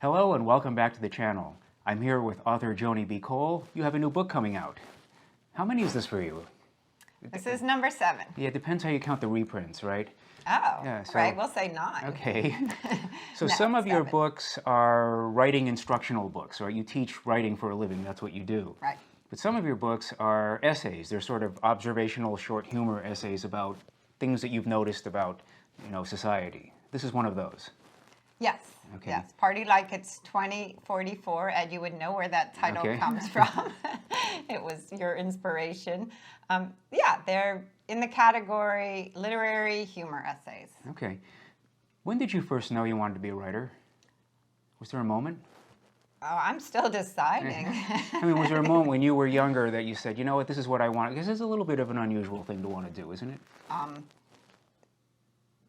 Hello and welcome back to the channel. I'm here with author Joni B. Cole. You have a new book coming out. How many is this for you? This is number 7. Yeah, it depends how you count the reprints, right? Oh, Yeah, so- right. We'll say 9. Okay. So No, some of your 7. books are writing instructional books, right? You teach writing for a living, that's what you do. Right. But some of your books are essays. They're sort of observational short humor essays about things that you've noticed about, society. This is one of those. Yes. Okay. Yes. Party Like It's 2044, and you would know where that title Okay. comes from. It was your inspiration. Yeah, they're in the category literary humor essays. Okay. When did you first know you wanted to be a writer? Was there a moment? Oh, I'm still deciding. I mean, was there a moment when you were younger that you said, you know what, this is what I want? Because it's a little bit of an unusual thing to want to do, isn't it?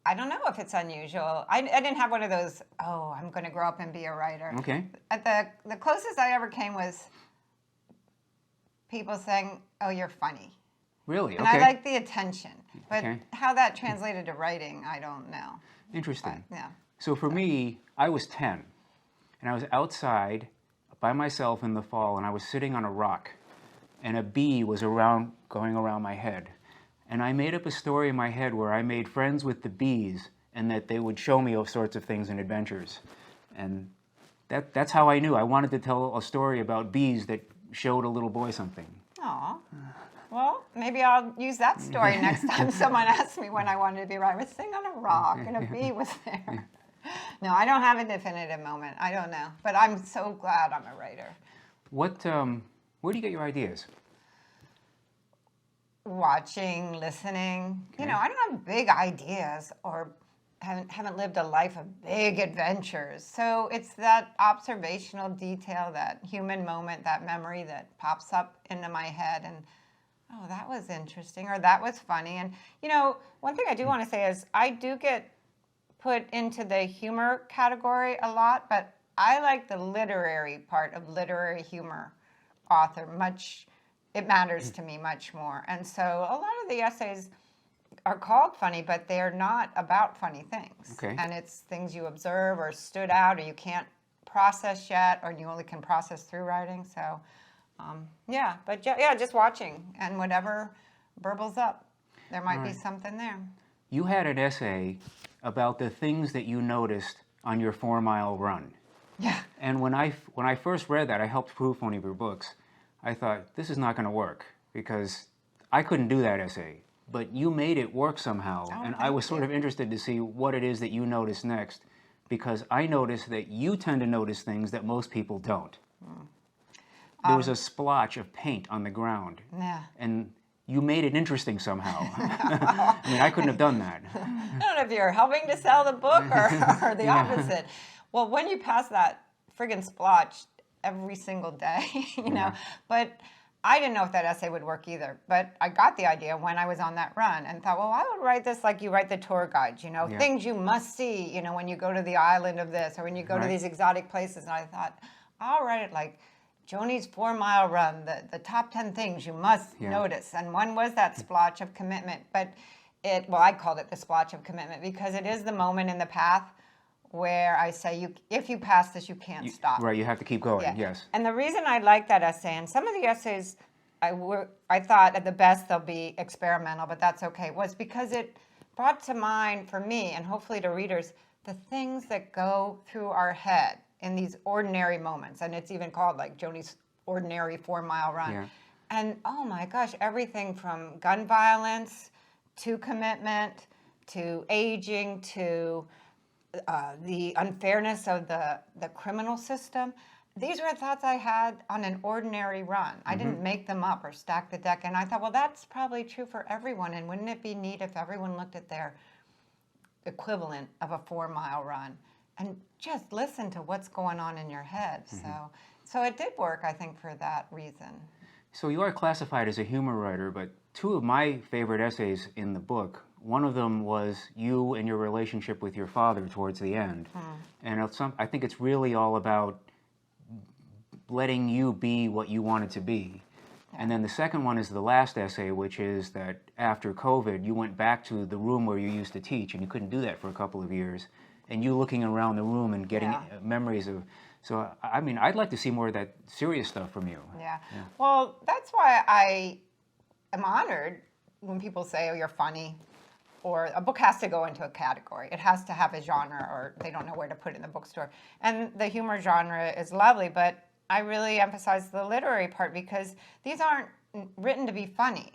I don't know if it's unusual. I didn't have one of those, oh, I'm going to grow up and be a writer. Okay. At the closest I ever came was people saying, oh, you're funny. Really? And Okay. I like the attention. But Okay. how that translated to writing, I don't know. Interesting. But, yeah. So for me, I was 10, and I was outside by myself in the fall, and I was sitting on a rock, and a bee was going around my head. And I made up a story in my head where I made friends with the bees, and that they would show me all sorts of things and adventures. And that's how I knew. I wanted to tell a story about bees that showed a little boy something. Aw. Well, maybe I'll use that story next time someone asks me when I wanted to be a writer. I was sitting on a rock and a bee was there. No, I don't have a definitive moment. I don't know. But I'm so glad I'm a writer. Where do you get your ideas? Watching, listening. Okay. I don't have big ideas or haven't lived a life of big adventures. So it's that observational detail, that human moment, that memory that pops up into my head and, oh, that was interesting, or that was funny. And, one thing I do want to say is I do get put into the humor category a lot, but I like the literary part of literary humor author much. It matters to me much more. And so a lot of the essays are called funny, but they're not about funny things. Okay. And it's things you observe or stood out or you can't process yet, or you only can process through writing. So, just watching and whatever burbles up, there might be something there. You had an essay about the things that you noticed on your 4-mile run. Yeah. And when I first read that, I helped proof one of your books. I thought, this is not going to work because I couldn't do that essay. But you made it work somehow. Oh, And I was sort of interested to see what it is that you noticed next, because I noticed that you tend to notice things that most people don't. There was a splotch of paint on the ground. Yeah. And you made it interesting somehow. I mean, I couldn't have done that. I don't know if you're helping to sell the book or the opposite. Well, when you pass that friggin' splotch every single day, but I didn't know if that essay would work either. But I got the idea when I was on that run and thought, well, I would write this like you write the tour guides, things you must see, when you go to the island of this or when you go to these exotic places. And I thought, I'll write it like Joni's 4-mile run, the top 10 things you must notice. And one was that splotch of commitment. But I called it the splotch of commitment because it is the moment in the path where I say, if you pass this, you can't stop. Right, you have to keep going, Yeah. yes. And the reason I like that essay, and some of the essays, I thought at the best they'll be experimental, but that's okay, was because it brought to mind for me, and hopefully to readers, the things that go through our head in these ordinary moments. And it's even called like Joni's ordinary 4-mile run. Yeah. And oh my gosh, everything from gun violence to commitment to aging to the unfairness of the criminal system. These were thoughts I had on an ordinary run. I didn't make them up or stack the deck. And I thought, well, that's probably true for everyone. And wouldn't it be neat if everyone looked at their equivalent of a 4-mile run and just listen to what's going on in your head? So it did work, I think, for that reason. So you are classified as a humor writer, but two of my favorite essays in the book, one of them was you and your relationship with your father towards the end. And I think it's really all about letting you be what you wanted to be. And then the second one is the last essay, which is that after COVID, you went back to the room where you used to teach, and you couldn't do that for a couple of years. and you looking around the room and getting Yeah. memories of. So I mean, I'd like to see more of that serious stuff from you. Yeah. Well, that's why I am honored when people say, "Oh, you're funny," or a book has to go into a category. It has to have a genre, or they don't know where to put it in the bookstore. And the humor genre is lovely, but I really emphasize the literary part because these aren't written to be funny.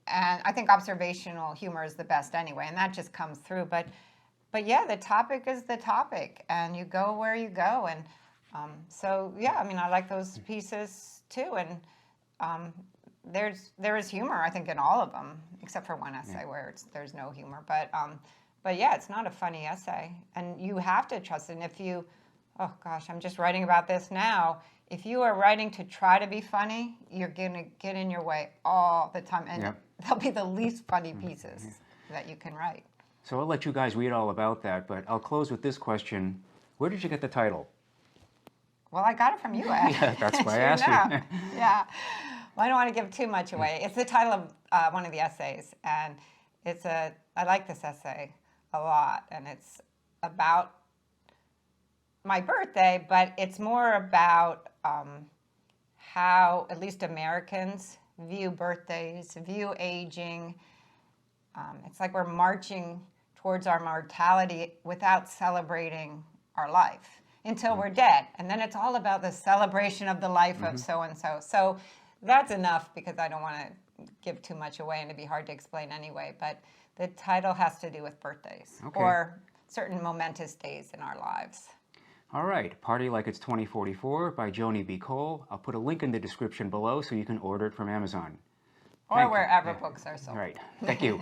And I think observational humor is the best anyway, and that just comes through. But yeah, the topic is the topic, and you go where you go. And so yeah, I mean, I like those pieces too. And there is humor, I think, in all of them, except for one essay where there's no humor. But yeah, it's not a funny essay, and you have to trust it. And if you, oh gosh, I'm just writing about this now. If you are writing to try to be funny, you're gonna get in your way all the time, and they'll be the least funny pieces that you can write. So I'll let you guys read all about that, but I'll close with this question: where did you get the title? Well, I got it from you, Ed. Yeah, that's why I asked you. Yeah. Well, I don't want to give too much away. It's the title of one of the essays, and I like this essay a lot, and it's about my birthday, but it's more about how at least Americans view birthdays, view aging. It's like we're marching towards our mortality without celebrating our life until we're dead. And then it's all about the celebration of the life of so-and-so. So that's enough because I don't want to give too much away and it'd be hard to explain anyway. But the title has to do with birthdays or certain momentous days in our lives. All right, Party Like It's 2044 by Joni B. Cole. I'll put a link in the description below so you can order it from Amazon. Or wherever books are sold. All right, thank you.